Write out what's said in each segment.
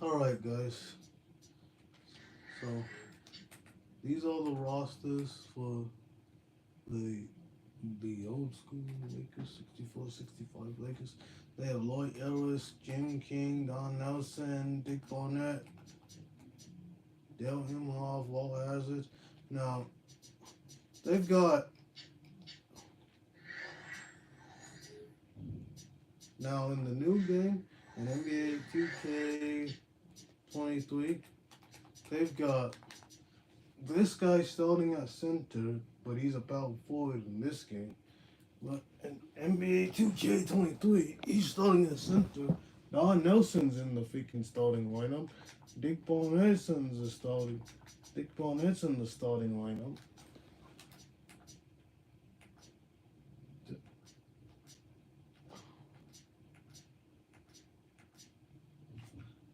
Alright, guys. So, these are the rosters for the old school Lakers, 64, 65 Lakers. They have Lloyd Ellis, Jim King, Don Nelson, Dick Barnett, Dale Imhoff, Walt Hazzard. Now, they've got, now in the new game, in NBA 2K23, they've got this guy starting at center, but he's a power forward in this game. But in NBA 2K23, he's starting at center. Don Nelson's in the freaking starting lineup. Dick Barnett's the starting. Dick Barnett's in the starting lineup.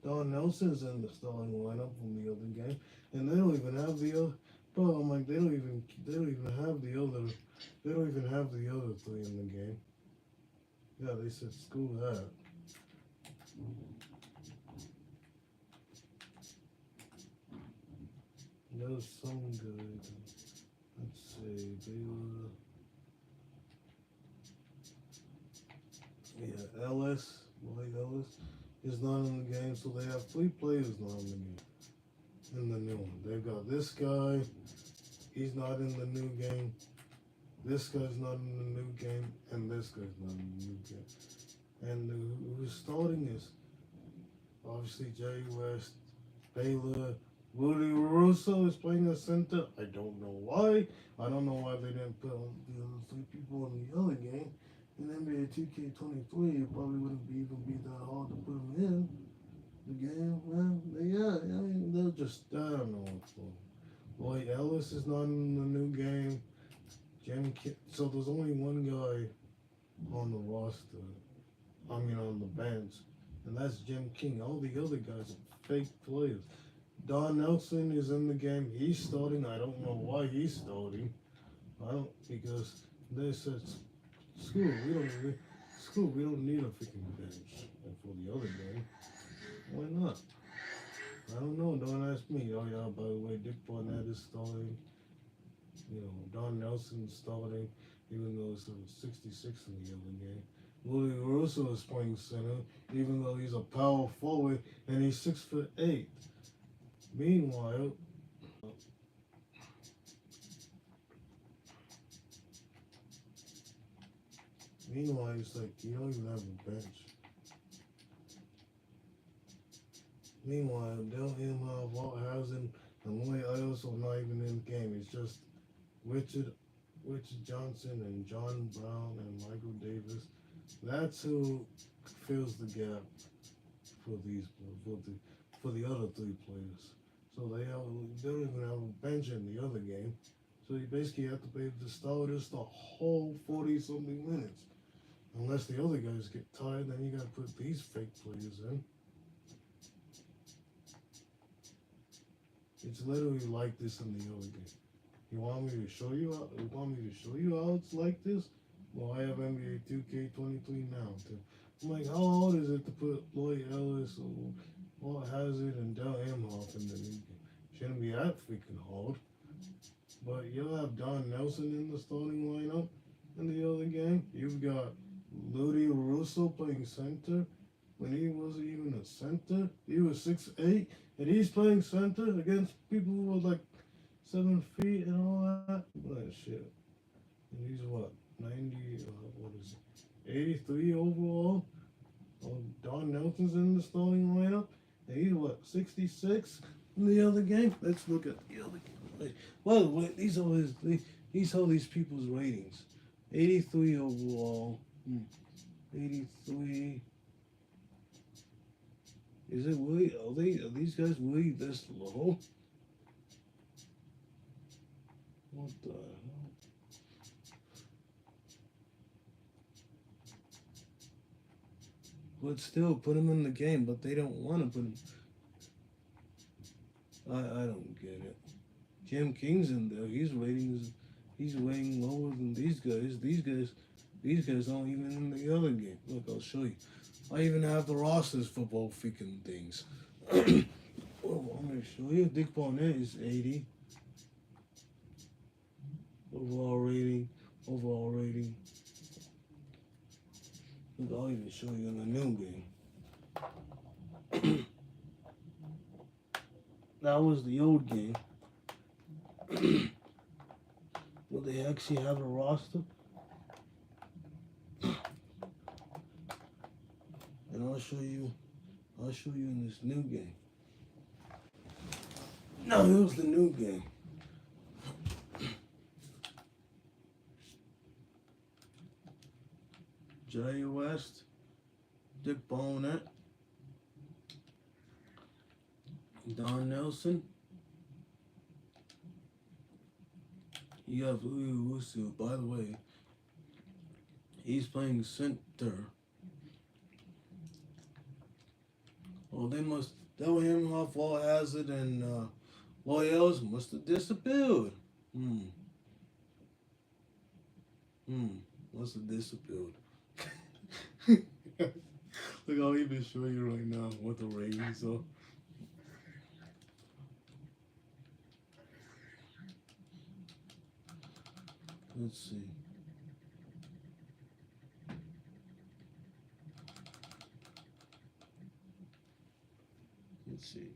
Don Nelson's in the starting lineup from the other game, and they don't even have the other. Bro, I'm like, they don't even have the other. They don't even have the other three in the game. Yeah, they said screw that. There's some good. Let's see, they were. Yeah, Ellis, Lloyd Ellis is not in the game, so they have three players not in the game. In the new one, they've got this guy. He's not in the new game. This guy's not in the new game, and this guy's not in the new game. And who's starting is obviously Jerry West, Baylor, Rudy Russo is playing the center. I don't know why. I don't know why they didn't put on the other three people in the other game. In NBA 2K23, it probably wouldn't be that hard to put them in the game. Well, yeah, I mean, they'll just, I don't know what's going on. Lloyd Ellis is not in the new game. So there's only one guy on the roster. I mean, on the bench, and that's Jim King. All the other guys are fake players. Don Nelson is in the game. He's starting. I don't know why he's starting. I don't because they said school. We don't need a freaking bench for the other game. Why not? I don't know. Don't ask me. Oh yeah. By the way, Dick Barnett is starting. You know, Don Nelson starting, even though it's 66 in the other game. Rudy Russo is playing center, even though he's a power forward and he's 6'8". Meanwhile, it's like you don't even have a bench. Meanwhile, Dale Imhoff, Walt Hazen, and Lloyd Ellis are not even in the game. It's just Richard Johnson and John Brown and Michael Davis. That's who fills the gap for the other three players. So they don't even have a bench in the other game. So you basically have to be the starters the whole 40 something minutes. Unless the other guys get tired, then you gotta put these fake players in. It's literally like this in the other game. You want me to show you how? You want me to show you how it's like this? Well, I have NBA 2K23 now too. I'm like, how hard is it to put Lloyd Ellis or Walt Hazzard and Dell Imhoff in the new game? Shouldn't be that freaking hard. But you'll have Don Nelson in the starting lineup in the other game. You've got Rudy Russo playing center when he wasn't even a center. He was 6'8", and he's playing center against people who were like 7 feet and all that. What shit. And he's what, 90, what is it, 83 overall? Don Nelson's in the starting lineup. And he's what, 66 in the other game? Let's look at the other game. Well, wait, these are these people's ratings. 83 overall. 83. Is it really? Are these guys really this low? What the hell? But still, put him in the game, but they don't want to put him. I don't get it. Jim King's in there. He's rating lower than these guys. These guys aren't even in the other game. Look, I'll show you. I even have the rosters for both freaking things. Well, I'm gonna show you. Dick Barnett is 80. Overall rating. Overall rating. Look, I'll even show you in the new game. That was the old game. Will they actually have a roster? And I'll show you in this new game. No, it was the new game. Jerry West, Dick Barnett, Don Nelson. You have Louis Wusu, by the way. He's playing center. Well, they must. Del Himhoff, Wall Hazard, and Loyals must have disappeared. Must have disappeared. Look, I'll even show you right now what the ratings are. Let's see. Let's see.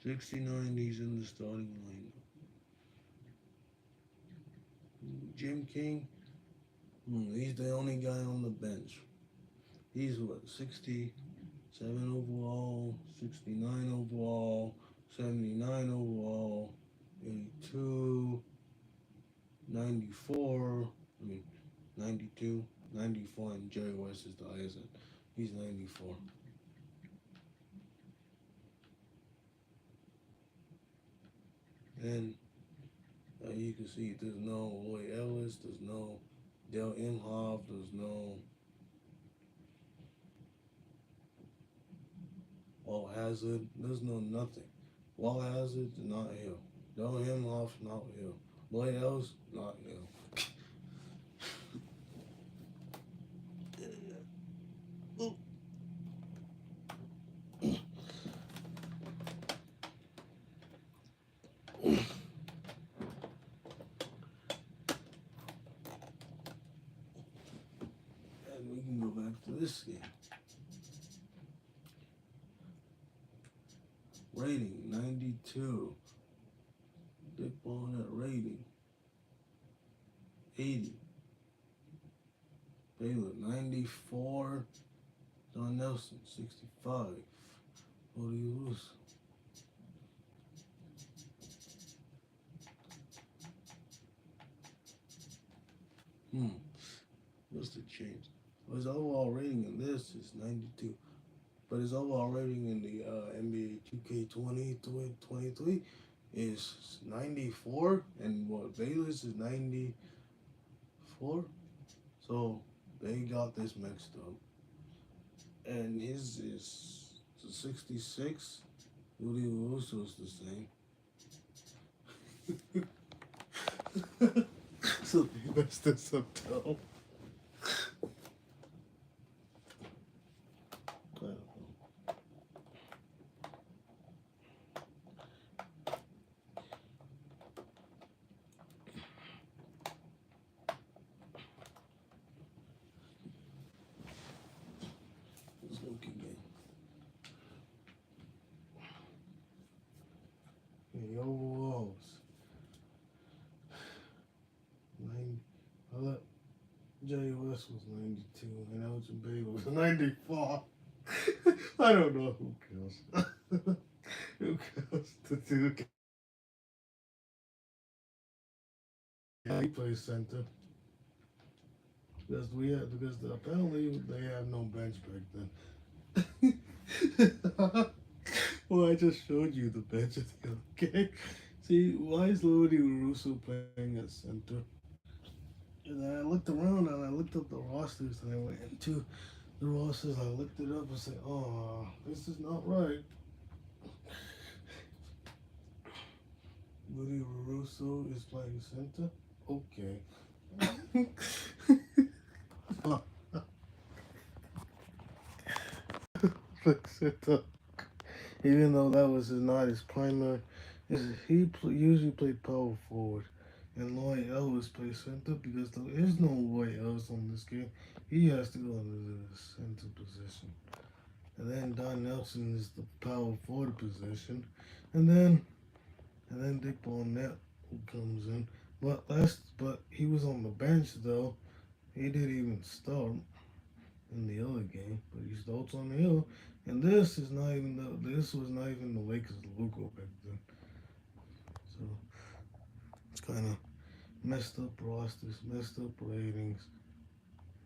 69, he's in the starting lineup. Jim King, he's the only guy on the bench. He's what, 67 overall, 69 overall, 79 overall, 82, 94, 92, 94, and Jerry West is the highest. He's 94. And you can see there's no Roy Ellis, there's no Del Imhoff, there's no Wall Hazard, there's no nothing. Wall Hazard, not here. Del Imhoff, not here. Roy Ellis, not here. We can go back to this game. Rating 92. Dick Barnett rating 80. Baylor 94. Don Nelson 65. What do you lose? What's the change? His overall rating in this is 92, but his overall rating in the NBA 2K23 is 94, and what Baylor's is 94. So they got this mixed up, and his is 66. Rudy Russo's the same. So they messed this up too. The overalls. Jerry West was 92, and Elgin Baylor was 94. I don't know who cares. Who cares to do? He plays center. Because apparently they have no bench back then. Well, I just showed you the bench at the other game. See, why is Louis Russo playing at center? And then I looked around and I looked up the rosters and I went into the rosters. I looked it up and said, "Oh, this is not right." Louis Russo is playing center. Okay. play center, even though that was not his primary. Usually played power forward, and Lloyd Ellis plays center because there is no Lloyd Ellis on this game. He has to go into the center position, and then Don Nelson is the power forward position, and then Dick Barnett who comes in. But he was on the bench though. He didn't even start in the other game, but he starts on the hill. And this was not even the Lakers logo back then. So it's kind of messed up rosters, messed up ratings.